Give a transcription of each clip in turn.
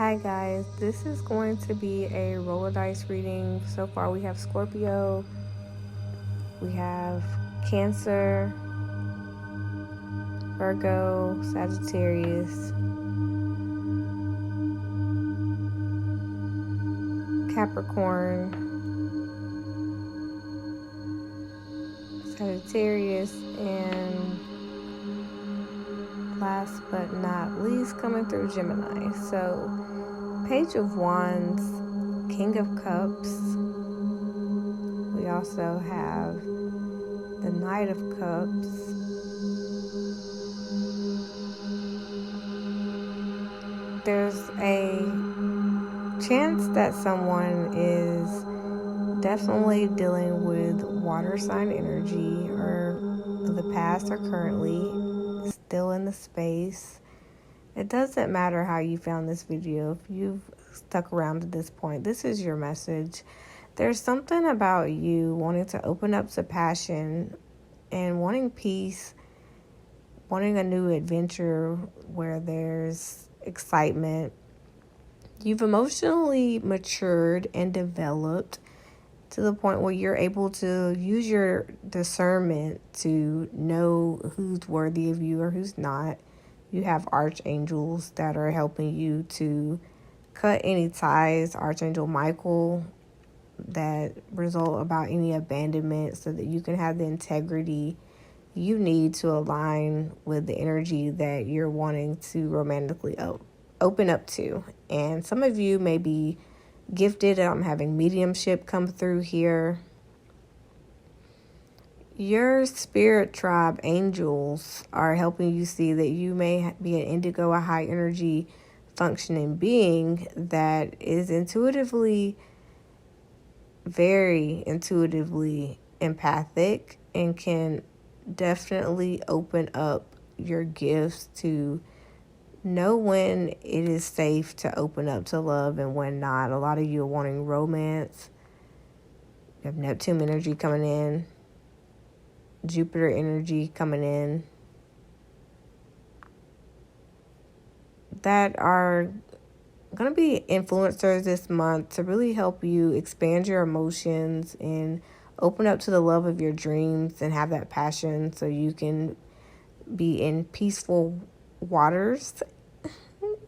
Hi guys, this is going to be a roll of dice reading. So far we have Scorpio, we have Cancer, Virgo, Sagittarius, Capricorn, Sagittarius, and last but not least coming through Gemini. So Page of Wands, King of Cups. We also have the Knight of Cups, there's a chance that someone is definitely dealing with water sign energy, or the past or currently still in the space. It doesn't matter how you found this video. If you've stuck around to this point, this is your message. There's something about you wanting to open up to passion and wanting peace, wanting a new adventure where there's excitement. You've emotionally matured and developed to the point where you're able to use your discernment to know who's worthy of you or who's not. You have archangels that are helping you to cut any ties, Archangel Michael, that result about any abandonment, so that you can have the integrity you need to align with the energy that you're wanting to romantically open up to. And some of you may be gifted. I'm having mediumship come through here. Your spirit tribe angels are helping you see that you may be an indigo, a high energy functioning being that is very intuitively empathic, and can definitely open up your gifts to know when it is safe to open up to love and when not. A lot of you are wanting romance. You have Neptune energy coming in, Jupiter energy coming in, that are going to be influencers this month to really help you expand your emotions and open up to the love of your dreams and have that passion, so you can be in peaceful waters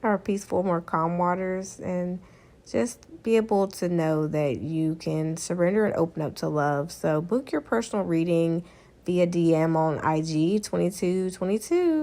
or peaceful, more calm waters, and just be able to know that you can surrender and open up to love. So book your personal reading via DM on IG 2222.